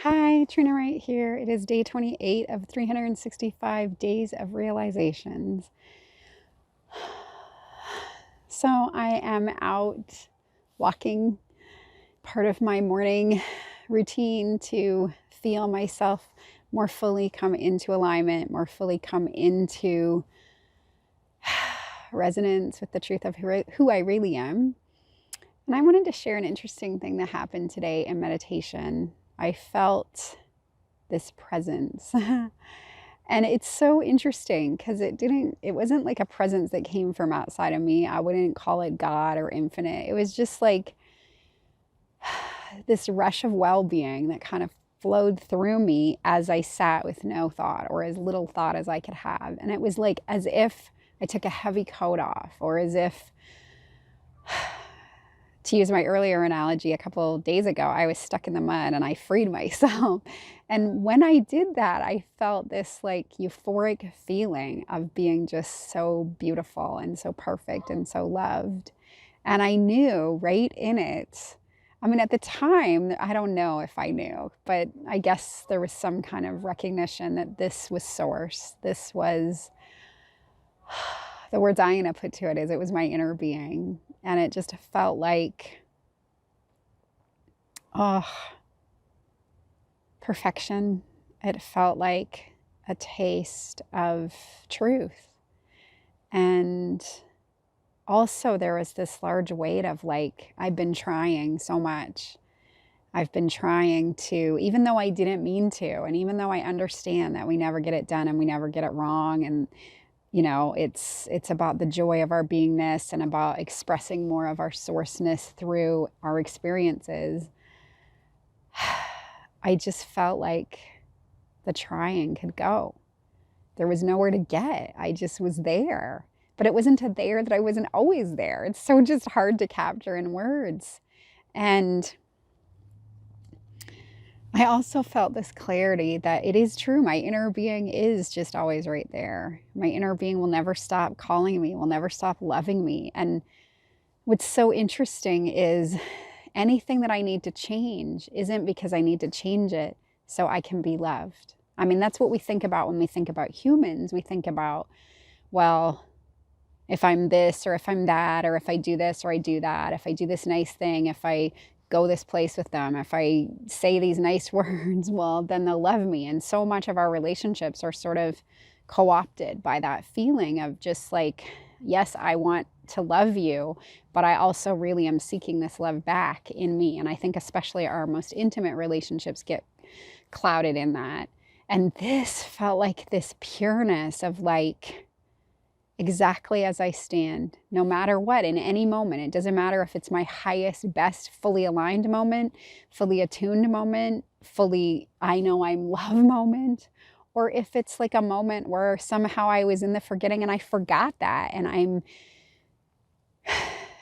Hi, Trina Wright here. It is day 28 of 365 days of realizations. So I am out walking, part of my morning routine to feel myself more fully come into alignment, more fully come into resonance with the truth of who I really am. And I wanted to share an interesting thing that happened today in meditation. I felt this presence. And it's so interesting because it wasn't like a presence that came from outside of me. I wouldn't call it God or infinite. It was just like this rush of well-being that kind of flowed through me as I sat with no thought or as little thought as I could have. And it was like as if I took a heavy coat off, or as if, to use my earlier analogy a couple of days ago, I was stuck in the mud and I freed myself. And when I did that, I felt this like euphoric feeling of being just so beautiful and so perfect and so loved. And I knew right in it. I mean, at the time, I don't know if I knew, but I guess there was some kind of recognition that this was source. This was the words I'm going to put to it is it was my inner being. And it just felt like, oh, perfection. It felt like a taste of truth. And also, there was this large weight of like, I've been trying so much. I've been trying to, even though I didn't mean to, and even though I understand that we never get it done and we never get it wrong, and it's about the joy of our beingness and about expressing more of our sourceness through our experiences. I just felt like the trying could go. There was nowhere to get. I just was there. But it wasn't a there that I wasn't always there. It's so just hard to capture in words. And I also felt this clarity that it is true. My inner being is just always right there. My inner being will never stop calling me, will never stop loving me. And what's so interesting is anything that I need to change isn't because I need to change it so I can be loved. I mean, that's what we think about when we think about humans. We think about, well, if I'm this or if I'm that, or if I do this or I do that, if I do this nice thing, if I go this place with them, if I say these nice words, well, then they'll love me. And so much of our relationships are sort of co-opted by that feeling of just like, yes, I want to love you, but I also really am seeking this love back in me. And I think especially our most intimate relationships get clouded in that. And this felt like this pureness of like, exactly as I stand, no matter what, in any moment. It doesn't matter if it's my highest, best, fully aligned moment, fully attuned moment, fully I know I'm love moment, or if it's like a moment where somehow I was in the forgetting and I forgot that and I'm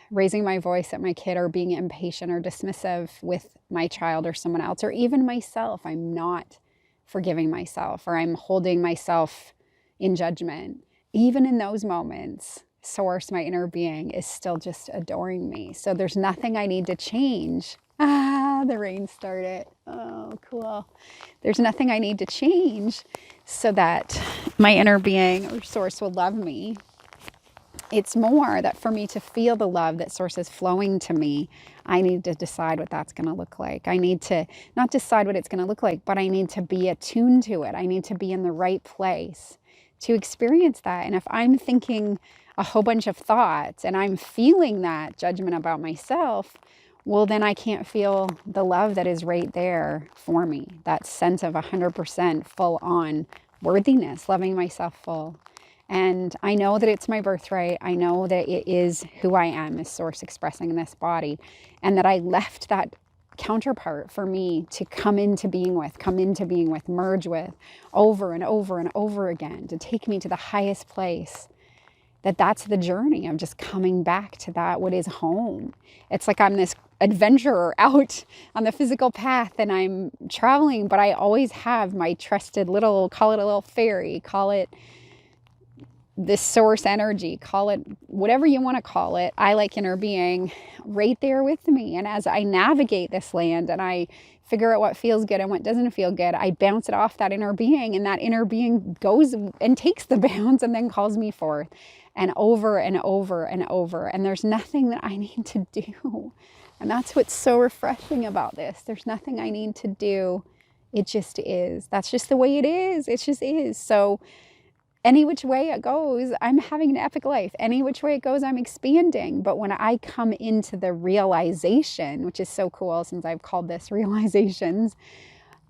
raising my voice at my kid or being impatient or dismissive with my child or someone else, or even myself. I'm not forgiving myself, or I'm holding myself in judgment. Even in those moments, source, my inner being, is still just adoring me. So there's nothing I need to change. The rain started. Oh, cool. There's nothing I need to change so that my inner being or source will love me. It's more that for me to feel the love that source is flowing to me, I need to decide what that's going to look like. I need to not decide what it's going to look like, but I need to be attuned to it. I need to be in the right place to experience that. And if I'm thinking a whole bunch of thoughts and I'm feeling that judgment about myself, well, then I can't feel the love that is right there for me. That sense of 100% full on worthiness, loving myself full. And I know that it's my birthright. I know that it is who I am as source expressing in this body. And that I left that counterpart for me to come into being with, merge with over and over and over again, to take me to the highest place. That's the journey of just coming back to that, what is home. It's like I'm this adventurer out on the physical path and I'm traveling, but I always have my trusted little, call it a little fairy, call it this source energy, call it whatever you want to call it. I like inner being right there with me. And as I navigate this land and I figure out what feels good and what doesn't feel good, I bounce it off that inner being, and that inner being goes and takes the bounce and then calls me forth, and over and over and over. And there's nothing that I need to do. And that's what's so refreshing about this. There's nothing I need to do. It just is. That's just the way it is. It just is. So any which way it goes, I'm having an epic life. Any which way it goes, I'm expanding. But when I come into the realization, which is so cool since I've called this realizations,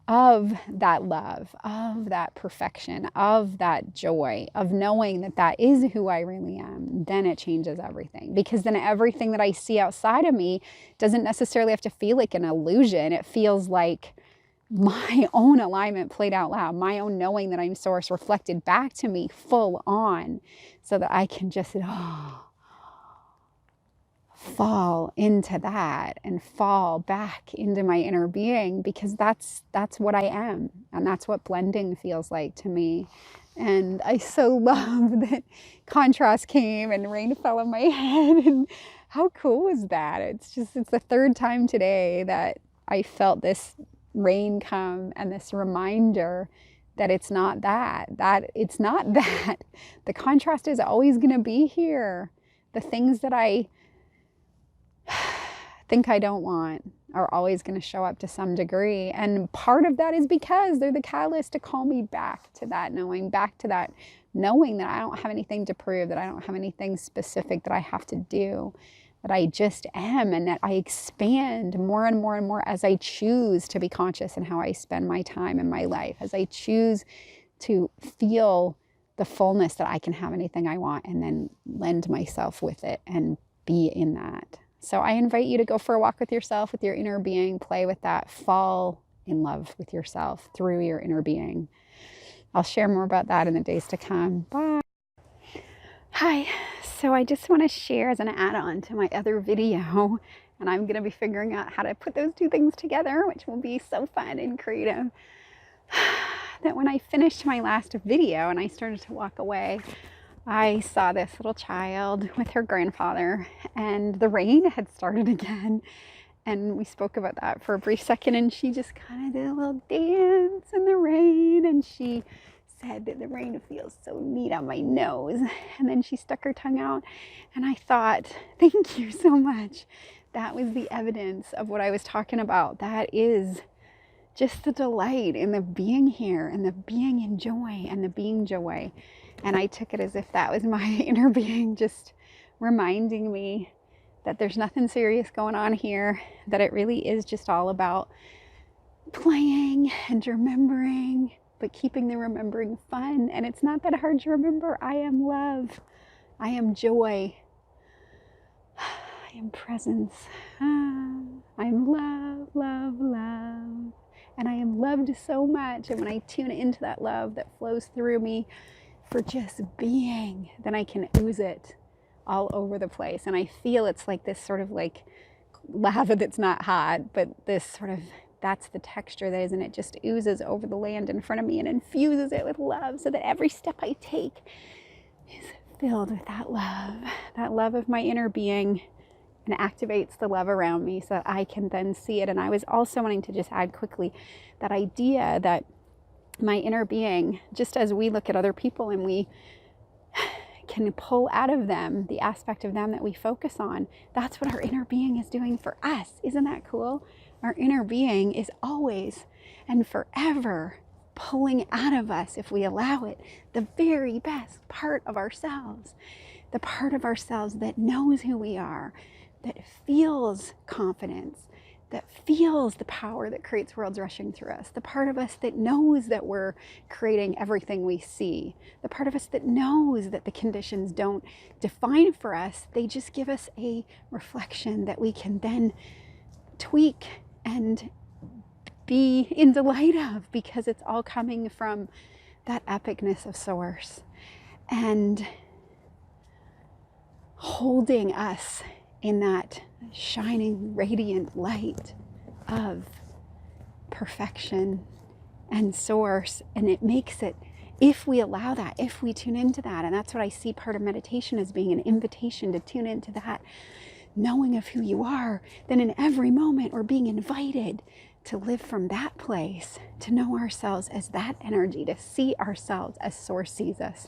of that love, of that perfection, of that joy, of knowing that that is who I really am, then it changes everything. Because then everything that I see outside of me doesn't necessarily have to feel like an illusion. It feels like my own alignment played out loud, my own knowing that I'm source reflected back to me full on, so that I can just fall into that and fall back into my inner being, because that's what I am, and that's what blending feels like to me. And I so love that contrast came and rain fell on my head. And how cool was that? It's the third time today that I felt this rain come, and this reminder that it's not that it's not that. The contrast is always going to be here. The things that I think I don't want are always going to show up to some degree. And part of that is because they're the catalyst to call me back to that knowing, back to that knowing that I don't have anything to prove, that I don't have anything specific that I have to do, that I just am, and that I expand more and more and more as I choose to be conscious in how I spend my time in my life, as I choose to feel the fullness that I can have anything I want and then lend myself with it and be in that. So I invite you to go for a walk with yourself, with your inner being, play with that, fall in love with yourself through your inner being. I'll share more about that in the days to come. Bye. Hi. So I just want to share as an add-on to my other video, and I'm going to be figuring out how to put those two things together, which will be so fun and creative, that when I finished my last video and I started to walk away, I saw this little child with her grandfather, and the rain had started again. And we spoke about that for a brief second, and she just kind of did a little dance in the rain, and she said that the rain feels so neat on my nose. And then she stuck her tongue out, and I thought, thank you so much. That was the evidence of what I was talking about. That is just the delight in the being here, and the being in joy, and the being joy. And I took it as if that was my inner being just reminding me that there's nothing serious going on here, that it really is just all about playing and remembering, but keeping the remembering fun. And it's not that hard to remember. I am love. I am joy. I am presence. I am love, love, love. And I am loved so much. And when I tune into that love that flows through me for just being, then I can ooze it all over the place. And I feel it's like this sort of like lava that's not hot, but this sort of, that's the texture that is, and it just oozes over the land in front of me and infuses it with love, so that every step I take is filled with that love of my inner being, and activates the love around me so that I can then see it. And I was also wanting to just add quickly that idea that my inner being, just as we look at other people and we can pull out of them the aspect of them that we focus on, that's what our inner being is doing for us. Isn't that cool? Our inner being is always and forever pulling out of us, if we allow it, the very best part of ourselves, the part of ourselves that knows who we are, that feels confidence, that feels the power that creates worlds rushing through us, the part of us that knows that we're creating everything we see, the part of us that knows that the conditions don't define for us, they just give us a reflection that we can then tweak and be in delight of, because it's all coming from that epicness of source and holding us in that shining, radiant light of perfection and source. And it makes it If we allow that, if we tune into that, and that's what I see part of meditation as being, an invitation to tune into that knowing of who you are, then in every moment we're being invited to live from that place, to know ourselves as that energy, to see ourselves as Source sees us,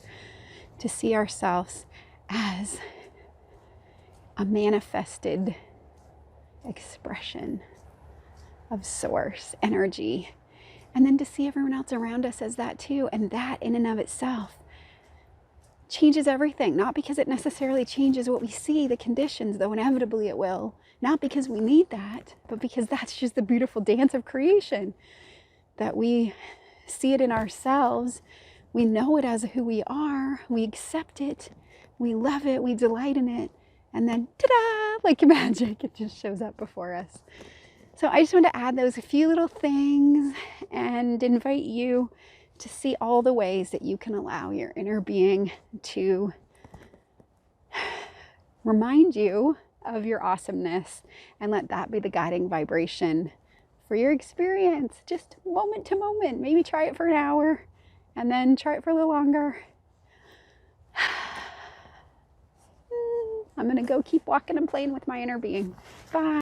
to see ourselves as a manifested expression of Source energy, and then to see everyone else around us as that too. And that in and of itself changes everything, not because it necessarily changes what we see, the conditions, though inevitably it will, not because we need that, but because that's just the beautiful dance of creation, that we see it in ourselves, we know it as who we are, we accept it, we love it, we delight in it, and then ta-da, like magic, it just shows up before us. So I just want to add those a few little things and invite you to see all the ways that you can allow your inner being to remind you of your awesomeness, and let that be the guiding vibration for your experience, just moment to moment. Maybe try it for an hour and then try it for a little longer. I'm going to go keep walking and playing with my inner being. Bye.